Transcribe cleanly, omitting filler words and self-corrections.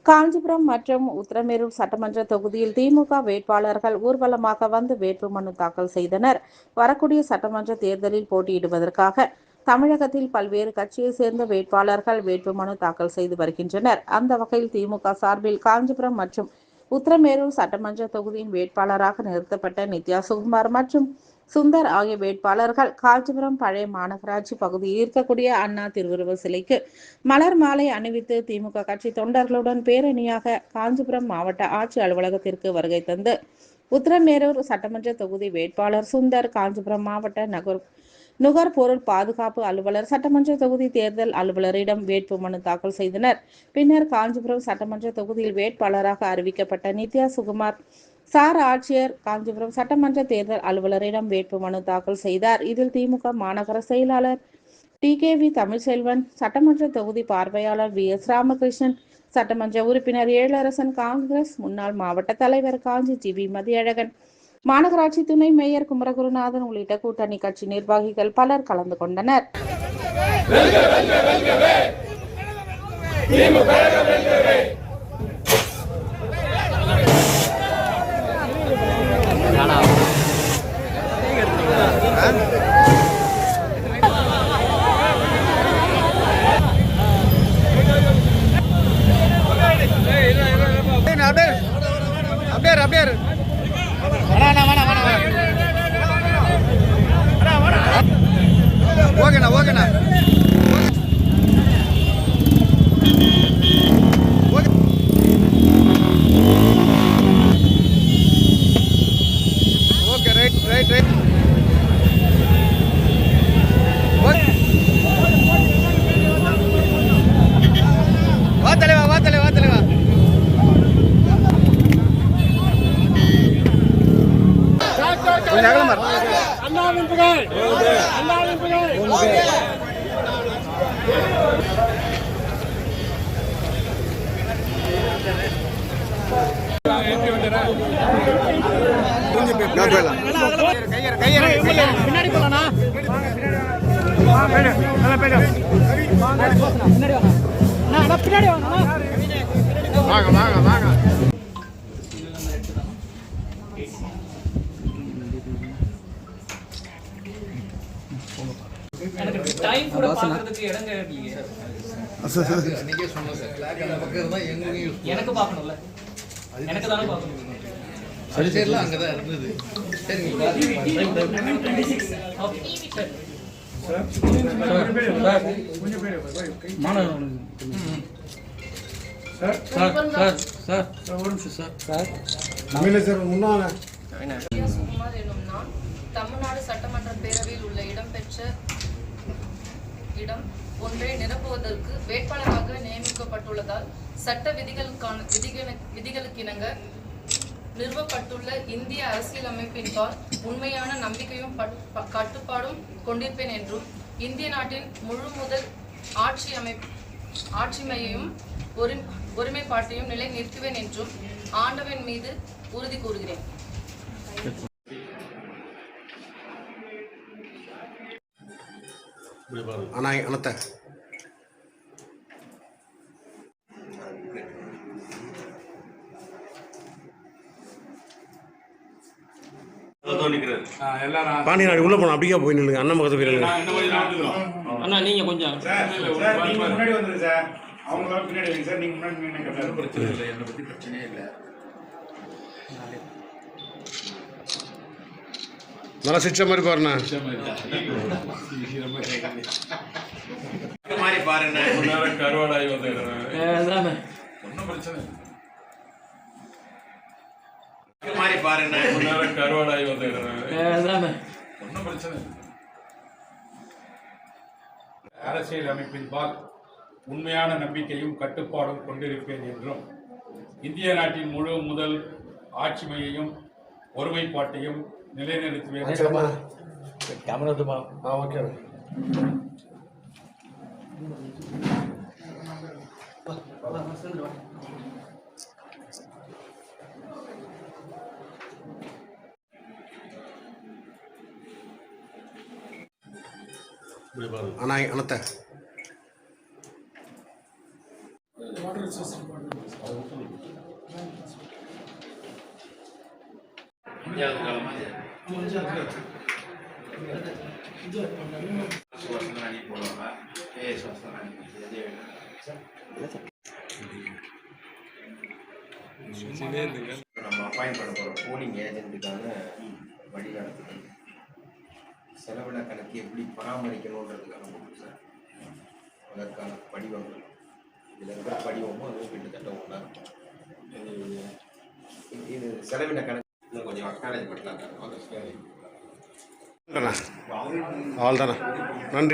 காஞ்சிபுரம் மற்றும் உத்திரமேரூர் சட்டமன்ற தொகுதியில் திமுக வேட்பாளர்கள் ஊர்வலமாக வந்து வேட்புமனு தாக்கல் செய்தனர். வரக்கூடிய சட்டமன்ற தேர்தலில் போட்டியிடுவதற்காக தமிழகத்தில் பல்வேறு கட்சியை சேர்ந்த வேட்பாளர்கள் வேட்புமனு தாக்கல் செய்து வருகின்றனர். அந்த வகையில் திமுக சார்பில் காஞ்சிபுரம் மற்றும் உத்திரமேரூர் சட்டமன்ற தொகுதியின் வேட்பாளராக நிறுத்தப்பட்ட நித்யா சுகுமார் மற்றும் சுந்தர் ஆகிய வேட்பாளர்கள் காஞ்சிபுரம் பழைய மாநகராட்சி பகுதியில் இருக்கக்கூடிய அண்ணா திருவுருவ சிலைக்கு மலர் மாலை அணிவித்து திமுக கட்சி தொண்டர்களுடன் பேரணியாக காஞ்சிபுரம் மாவட்ட ஆட்சி அலுவலகத்திற்கு வருகை தந்து உத்திரமேரூர் சட்டமன்ற தொகுதி வேட்பாளர் சுந்தர், காஞ்சிபுரம் மாவட்ட நுகர்பொருள் பாதுகாப்பு அலுவலர், சட்டமன்ற தொகுதி தேர்தல் அலுவலரிடம் வேட்புமனு தாக்கல் செய்தனர். பின்னர் காஞ்சிபுரம் சட்டமன்ற தொகுதியில் வேட்பாளராக அறிவிக்கப்பட்ட நித்யா சுகுமார் சார் ஆட்சியர் காஞ்சிபுரம் சட்டமன்ற தேர்தல் அலுவலரிடம் வேட்புமனு தாக்கல் செய்தார். இதில் திமுக மாநகர செயலாளர் டிகேவி தமிழ்செல்வன், சட்டமன்ற தொகுதி பார்வையாளர் VS ராமகிருஷ்ணன், சட்டமன்ற உறுப்பினர் ஏழரசன், காங்கிரஸ் முன்னாள் மாவட்ட தலைவர் காஞ்சி ஜிவி மதியழகன், மாநகராட்சி துணை மேயர் குமரகுருநாதன் உள்ளிட்ட கூட்டணி கட்சி நிர்வாகிகள் பலர் கலந்து கொண்டனர். ஓகேண்ணா ஓகே ரைட் வா தலைவா பின்னாடி போலாம் பின்னாடி வாங்க எனக்கு டைம் கூட பார்க்கிறதுக்கு இடங்க இல்லையே. நீங்க சொன்னது சார் கிளாக் அந்த பக்கம் இருந்தா எங்கேயும் எனக்கு பார்க்கணும்ல, எனக்கு தானே பார்க்கணும். சரிலாம் அங்கே தான் இருந்தது. சரிங்க 26 ஓகே சார். கொஞ்சம் பேர் மாணவர்கள் சார் ஒரு நிமிஷம் சார் முன்னாள் சுகுமார் எனும் நான் தமிழ்நாடு சட்டமன்ற பேரவையில் உள்ள இடம்பெற்ற இடம் ஒன்றை நிரப்புவதற்கு வேட்பாளராக நியமிக்கப்பட்டுள்ளதால் சட்ட விதிகளுக்கிணங்க நிறுவப்பட்டுள்ள இந்திய அரசியலமைப்பின்பால் உண்மையான நம்பிக்கையும் கட்டுப்பாடும் கொண்டிருப்பேன் என்றும் இந்திய நாட்டின் முழு முதல் ஆட்சிமையையும் ஒருமைப்பாட்டையும் நிலை நிறுத்துவேன் என்றும் ஆண்டவன் மீது உறுதி கூறுகிறேன். பாண்டியநாடு உள்ள போனோம். அப்படியே போய் நில்லுங்க. அண்ணன் பக்கத்து போய் அண்ணா நீங்க கொஞ்சம் முன்னாடி வந்துருங்க சார். அவங்க பின்னாடி வைங்க சார். நீங்க முன்னாடி பிரச்சனை இல்லை, என்னை பத்தி பிரச்சனையே இல்லை. நல்லா சிச்ச மாதிரி பாருண்ணா. கருவாடாய் வந்து ஒன்றும் பிரச்சனை கருவாடாய் வந்து ஒன்றும் பிரச்சனை. அரசியல் அமைப்பின்பால் உண்மையான நம்பிக்கையும் கட்டுப்பாடும் கொண்டிருப்பேன் என்றும் இந்திய நாட்டின் முழு முதல் ஆட்சிமையையும் ஒருமைப்பாட்டையும் நிலைநிறுத்துவேன். அண்ணா அண்ணத்தை நம்ம அப்பாயிண்ட் பண்ண போகிற போலிங் ஏஜென்ட்டுக்கான வழிகாட்டுதல் செலவின கணக்கு எப்படி பராமரிக்கணுன்றதுக்கான ஒன்று சார். அதற்கான படிவங்கள் இதில் இருக்கிற படிவமும் அதுவும் கிட்டத்தட்ட ஒன்றா இருக்கும். இது செலவின கணக்கு இன்னும் கொஞ்சம் அக்னாலேஜ் பண்ணலாம். அவ்வளோதாண்ணா நன்றி.